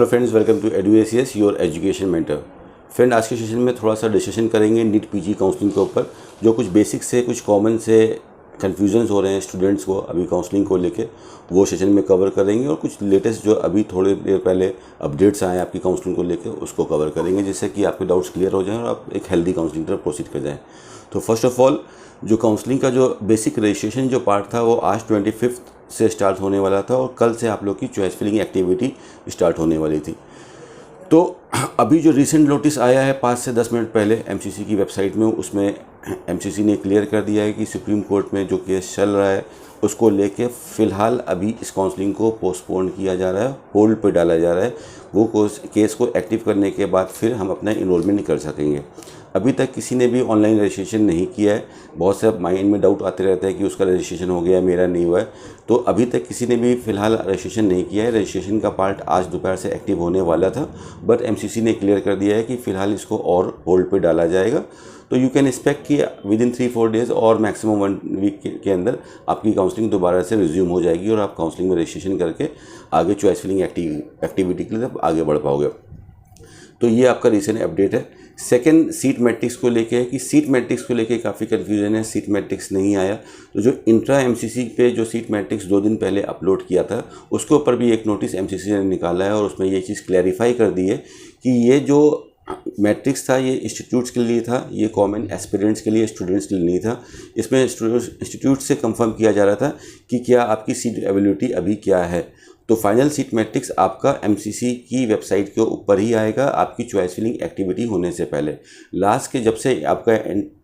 Hello friends, welcome to EduACS your education mentor. Friend, आज के session में थोड़ा सा डिस्कशन करेंगे नीट पीजी काउंसलिंग के ऊपर। जो कुछ बेसिक से कुछ कॉमन से कन्फ्यूजन्स हो रहे हैं स्टूडेंट्स को अभी काउंसलिंग को लेके, वो सेशन में कवर करेंगे। और कुछ लेटेस्ट जो अभी थोड़ी देर पहले अपडेट्स आए हैं आपकी काउंसलिंग को लेके, उसको कवर करेंगे, जिससे कि आपके डाउट्स क्लियर हो जाएं और आप एक हेल्दी काउंसलिंग तरफ प्रोसीड कर जाएँ। तो फर्स्ट ऑफ ऑल, जो काउंसलिंग का जो बेसिक रजिस्ट्रेशन जो पार्ट था वो आज 25 से स्टार्ट होने वाला था और कल से आप लोग की चॉइस फिलिंग एक्टिविटी स्टार्ट होने वाली थी। तो अभी जो रिसेंट नोटिस आया है 5 से 10 मिनट पहले एमसीसी की वेबसाइट में, उसमें एमसीसी ने क्लियर कर दिया है कि सुप्रीम कोर्ट में जो केस चल रहा है उसको लेके फ़िलहाल अभी इस काउंसलिंग को पोस्टपोन किया जा रहा है, होल्ड पे डाला जा रहा है। वो केस को एक्टिव करने के बाद फिर हम अपना इनरोलमेंट कर सकेंगे। अभी तक किसी ने भी ऑनलाइन रजिस्ट्रेशन नहीं किया है। बहुत से माइंड में डाउट आते रहता है कि उसका रजिस्ट्रेशन हो गया, मेरा नहीं हुआ है। तो अभी तक किसी ने भी फ़िलहाल रजिस्ट्रेशन नहीं किया है। रजिस्ट्रेशन का पार्ट आज दोपहर से एक्टिव होने वाला था, बट एमसीसी ने क्लियर कर दिया है कि फ़िलहाल इसको और होल्ड पे डाला जाएगा। तो यू कैन एक्सपेक्ट कि विद इन 3-4 डेज़ और मैक्सिमम 1 वीक के अंदर आपकी काउंसलिंग दोबारा से रिज्यूम हो जाएगी और आप काउंसलिंग में रजिस्ट्रेशन करके आगे चॉइस फिलिंग एक्टिविटी के लिए आगे बढ़ पाओगे। तो ये आपका रिसेंट अपडेट है। सेकंड, सीट मैट्रिक्स को लेके है कि सीट मैट्रिक्स को लेके काफ़ी कन्फ्यूजन है। सीट मैट्रिक्स नहीं आया, तो जो इंट्रा एमसीसी पे जो सीट मैट्रिक्स 2 दिन पहले अपलोड किया था उसके ऊपर भी एक नोटिस एमसीसी ने निकाला है और उसमें ये चीज़ क्लैरिफाई कर दी है कि ये जो मैट्रिक्स था ये इंस्टीट्यूट्स के लिए था, ये कॉमन एस्पिरेंट्स के लिए, स्टूडेंट्स के लिए नहीं था। इसमें इंस्टीट्यूट से कंफर्म किया जा रहा था कि क्या आपकी सीट अवेलेबिलिटी अभी क्या है। तो फाइनल सीट मैट्रिक्स आपका एमसीसी की वेबसाइट के ऊपर ही आएगा आपकी चॉइस फिलिंग एक्टिविटी होने से पहले। लास्ट के जब से आपका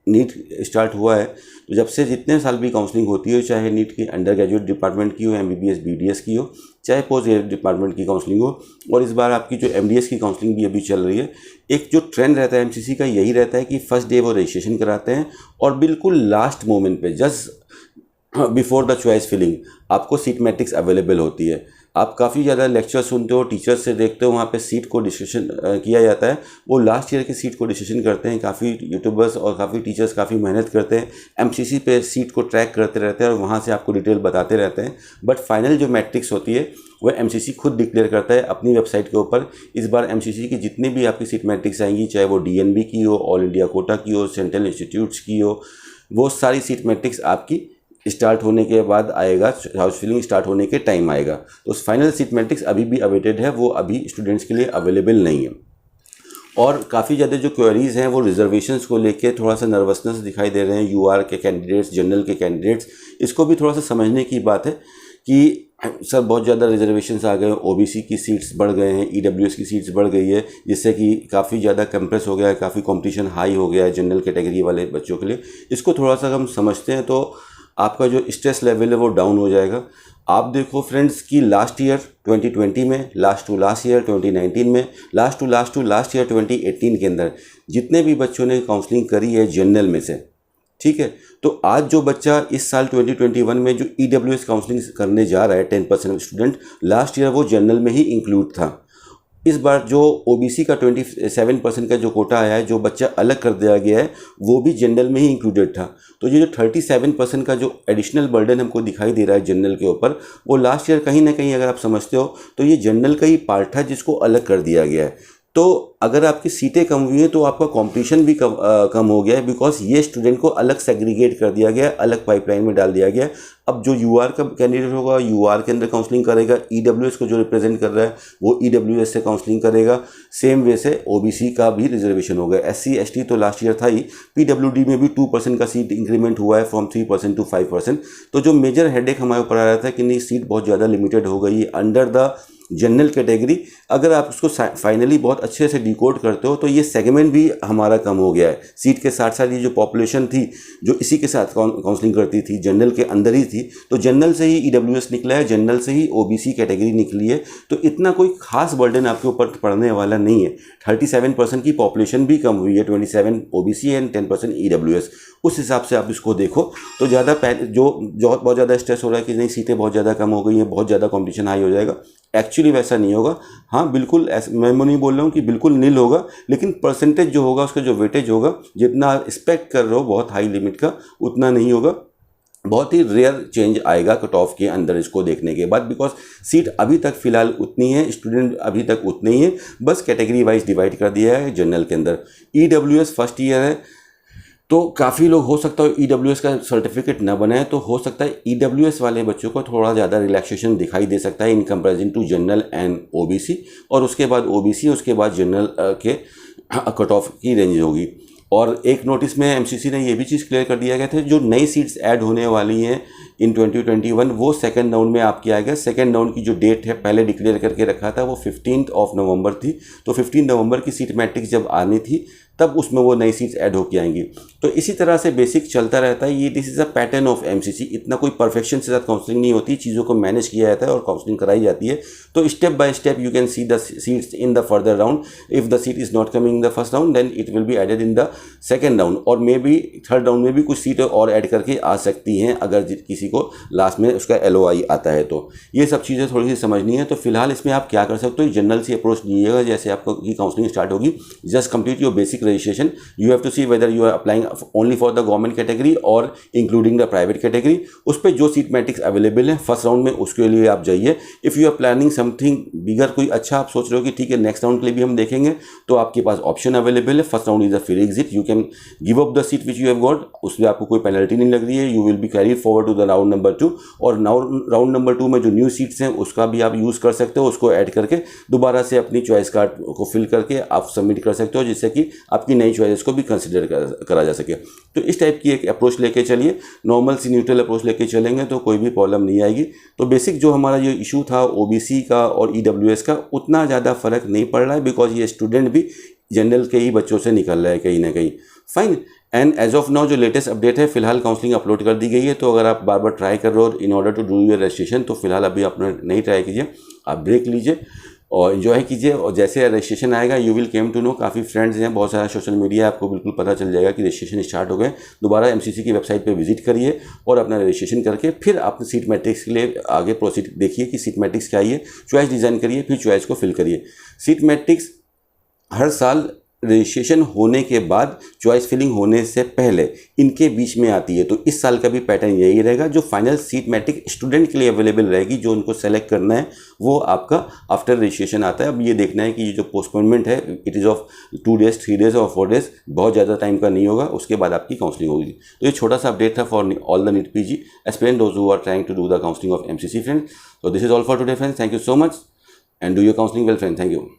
नीट स्टार्ट हुआ है, तो जब से जितने साल भी काउंसलिंग होती है, चाहे नीट की अंडर ग्रेजुएट डिपार्टमेंट की हो, एमबीबीएस बीडीएस की हो, चाहे पोस्ट ग्रेजुएट डिपार्टमेंट की काउंसलिंग हो, और इस बार आपकी जो एमडीएस की काउंसलिंग भी अभी चल रही है, एक जो ट्रेंड रहता है एमसीसी का यही रहता है कि फर्स्ट डे वो रजिस्ट्रेशन कराते हैं और बिल्कुल लास्ट मोमेंट पे just before the choice filling आपको सीट मैट्रिक्स अवेलेबल होती है। आप काफ़ी ज़्यादा लेक्चर सुनते हो, टीचर्स से देखते हो, वहाँ पे सीट को डिस्कशन किया जाता है। वो लास्ट ईयर की सीट को डिस्कशन करते हैं। काफ़ी यूट्यूबर्स और काफ़ी टीचर्स काफ़ी मेहनत करते हैं, एमसीसी पे सीट को ट्रैक करते रहते हैं और वहाँ से आपको डिटेल बताते रहते हैं। बट फाइनल जो मैट्रिक्स होती है वह एमसीसी खुद डिक्लेयर करता है अपनी वेबसाइट के ऊपर। इस बार एमसीसी की जितनी भी आपकी सीट मैट्रिक्स आएंगी, चाहे वो डीएनबी की हो, ऑल इंडिया कोटा की हो, सेंट्रल इंस्टीट्यूट्स की हो, वो सारी सीट मैट्रिक्स आपकी स्टार्ट होने के बाद आएगा, हाउस फिलिंग स्टार्ट होने के टाइम आएगा। तो फाइनल सीट मैट्रिक्स अभी भी अवेटेड है, वो अभी स्टूडेंट्स के लिए अवेलेबल नहीं है। और काफ़ी ज़्यादा जो क्वेरीज़ हैं वो रिजर्वेशंस को लेके थोड़ा सा नर्वसनेस दिखाई दे रहे हैं। यूआर के कैंडिडेट्स, जनरल के कैंडिडेट्स, इसको भी थोड़ा सा समझने की बात है कि सर बहुत ज़्यादा रिजर्वेशंस आ गए, ओबीसी की सीट्स बढ़ गए हैं, ईडब्ल्यूएस की सीट्स बढ़ गई है, जिससे कि काफ़ी ज़्यादा कंप्रेस हो गया है, काफ़ी कंपटीशन हाई हो गया है जनरल कैटेगरी वाले बच्चों के लिए। इसको थोड़ा सा हम समझते हैं तो आपका जो स्ट्रेस लेवल है वो डाउन हो जाएगा। आप देखो फ्रेंड्स कि लास्ट ईयर 2020 में, लास्ट टू लास्ट ईयर 2019 में, लास्ट टू लास्ट ईयर 2018 के अंदर जितने भी बच्चों ने काउंसलिंग करी है जनरल में से, ठीक है, तो आज जो बच्चा इस साल 2021 में जो ईडब्ल्यूएस काउंसलिंग करने जा रहा है 10% स्टूडेंट, लास्ट ईयर वो जनरल में ही इंक्लूड था। इस बार जो ओबीसी का 27% का जो कोटा आया है, जो बच्चा अलग कर दिया गया है, वो भी जनरल में ही इंक्लूडेड था। तो ये जो 37% का जो एडिशनल बर्डन हमको दिखाई दे रहा है जनरल के ऊपर, वो लास्ट ईयर कहीं ना कहीं अगर आप समझते हो तो ये जनरल का ही पार्ट था जिसको अलग कर दिया गया है। तो अगर आपकी सीटें कम हुई हैं तो आपका कंपटीशन भी कम हो गया है, बिकॉज ये स्टूडेंट को अलग सेग्रीगेट कर दिया गया है, अलग पाइपलाइन में डाल दिया गया है। अब जो यूआर का कैंडिडेट होगा यूआर के अंदर काउंसलिंग करेगा, ईडब्ल्यूएस को जो रिप्रेजेंट कर रहा है वो ईडब्ल्यूएस से काउंसलिंग करेगा। सेम वे से ओबीसी का भी रिजर्वेशन होगा। एससी एसटी तो लास्ट ईयर था ही, पीडब्ल्यूडी में भी 2% का सीट इंक्रीमेंट हुआ है फ्रॉम 3% टू 5%। तो जो मेजर हेडेक हमारे ऊपर आ रहा था कि नहीं सीट बहुत ज़्यादा लिमिटेड हो गई अंडर द जनरल कैटेगरी, अगर आप उसको फाइनली बहुत अच्छे से डिकोड करते हो तो ये सेगमेंट भी हमारा कम हो गया है। सीट के साथ साथ ये जो पॉपुलेशन थी जो इसी के साथ काउंसलिंग करती थी, जनरल के अंदर ही थी, तो जनरल से ही ईडब्ल्यूएस निकला है, जनरल से ही ओबीसी कैटेगरी निकली है। तो इतना कोई खास बर्डन आपके ऊपर पड़ने वाला नहीं है। 37% की पॉपुलेशन भी कम हुई है, 27 ओबीसी एंड 10% ईडब्ल्यूएस। उस हिसाब से आप इसको देखो तो ज़्यादा जो बहुत ज़्यादा स्ट्रेस हो रहा है कि नहीं सीटें बहुत ज़्यादा कम हो गई हैं, बहुत ज़्यादा कंपटीशन हाई हो जाएगा, एक्चुअली वैसा नहीं होगा। हाँ बिल्कुल, मैं नहीं बोल रहा हूँ कि बिल्कुल नील होगा, लेकिन परसेंटेज जो होगा उसका जो वेटेज होगा, जितना एक्सपेक्ट कर रहे हो बहुत हाई लिमिट का, उतना नहीं होगा। बहुत ही रेयर चेंज आएगा कट ऑफ के अंदर इसको देखने के बाद, बिकॉज सीट अभी तक फिलहाल उतनी है, स्टूडेंट अभी तक उतने ही है, बस कैटेगरी वाइज डिवाइड कर दिया है जनरल के अंदर। ईडब्ल्यूएस फर्स्ट ईयर है तो काफ़ी लोग हो सकता है ईडब्ल्यूएस का सर्टिफिकेट ना बनाए, तो हो सकता है ईडब्ल्यूएस वाले बच्चों को थोड़ा ज़्यादा रिलैक्सेशन दिखाई दे सकता है in comparison to general and OBC, और उसके बाद ओबीसी, उसके बाद जनरल के कट ऑफ की रेंज होगी। और एक नोटिस में एमसीसी ने ये भी चीज़ क्लियर कर दिया गया था, जो नई सीट्स ऐड होने वाली हैं इन 2021 वो सेकंड राउंड में आपकी आएगा। सेकंड राउंड की जो डेट है पहले डिक्लेयर करके रखा था वो 15 नवंबर थी, तो 15 नवंबर की सीट मैट्रिक्स जब आनी थी तब उसमें वो नई सीट्स ऐड होकर आएंगी। तो इसी तरह से बेसिक चलता रहता है, ये this is a pattern of MCC. इतना कोई परफेक्शन से साथ काउंसलिंग नहीं होती, चीज़ों को मैनेज किया जाता है और काउंसलिंग कराई जाती है। तो step by step you can see the seats in the further round. If the seat is not coming in the first round then it will be added in the second round, और may be third round में भी कुछ सीटें और add करके आ सकती हैं अगर किसी को लास्ट में उसका LOI आता है। तो ये सब चीज़ें थोड़ी सी समझनी है। तो फिलहाल इसमें आप क्या कर सकते हो, जनरल सी अप्रोच लीजिएगा। जैसे आपकी काउंसलिंग स्टार्ट होगी, just complete your basic registration. You have to see whether you are applying only for the government category और इंक्लूडिंग द प्राइवेट कैटेगरी। उस पर जो सीट मैट्रिक्स अवेलेबल है फर्स्ट राउंड में उसके लिए आप जाइए। If you are planning something bigger, कोई अच्छा आप सोच रहे हो कि ठीक है नेक्स्ट राउंड के लिए भी हम देखेंगे, तो आपके पास ऑप्शन अवेलेबल है। First round is a free exit, you can give up the seat which you have got, उसमें आपको कोई पेनल्टी नहीं लग रही है। You will be carry forward to the round number 2, और राउंड नंबर 2 में जो न्यू सीट्स हैं उसका भी आप यूज़ कर सकते हो, उसको ऐड करके दोबारा से अपनी चॉइस कार्ड को फिल करके आप सबमिट कर सकते हो, जिससे कि आपकी नई चॉइस को भी कंसिडर करा जा सके। तो इस टाइप की एक अप्रोच लेके चलिए, नॉर्मल सी न्यूट्रल अप्रोच लेके चलेंगे तो कोई भी प्रॉब्लम नहीं आएगी। तो बेसिक जो हमारा ये इशू था ओबीसी का और ईडब्ल्यूएस का, उतना ज़्यादा फर्क नहीं पड़ रहा है, बिकॉज ये स्टूडेंट भी जनरल के ही बच्चों से निकल रहा है कहीं ना कहीं। Fine, and as of now जो लेटेस्ट अपडेट है, फिलहाल काउंसलिंग अपलोड कर दी गई है। तो अगर आप बार बार ट्राई कर रहे हो in order to do your registration, तो फिलहाल अभी आप नहीं ट्राई कीजिए, आप ब्रेक लीजिए और इन्जॉय कीजिए। और जैसे रजिस्ट्रेशन आएगा you will came to know, काफ़ी फ्रेंड्स हैं, बहुत सारा सोशल मीडिया, आपको बिल्कुल पता चल जाएगा कि रजिस्ट्रेशन स्टार्ट हो गए। दोबारा एमसीसी की वेबसाइट पे विजिट करिए और अपना रजिस्ट्रेशन करके फिर आप सीट मैट्रिक्स के लिए आगे प्रोसीड देखिए कि सीट मैट्रिक्स क्या है, चॉइस डिज़ाइन करिए, फिर चॉइस को फिल करिए। सीट मैट्रिक्स हर साल रजिस्ट्रेशन होने के बाद चॉइस फिलिंग होने से पहले इनके बीच में आती है। तो इस साल का भी पैटर्न यही रहेगा, जो फाइनल सीट मैट्रिक स्टूडेंट के लिए अवेलेबल रहेगी, जो उनको सेलेक्ट करना है वो आपका आफ्टर रजिस्ट्रेशन आता है। अब ये देखना है कि ये जो पोस्टपोनमेंट है it is of 2 days 3 days और 4 डेज, बहुत ज़्यादा टाइम का नहीं होगा, उसके बाद आपकी काउंसलिंग होगी। तो ये छोटा सा अपडेट था for all the NEET PG aspirant those who are trying to do the counselling of MCC friends. तो this is all for today friends, thank you so much and do your counselling well friend, thank you.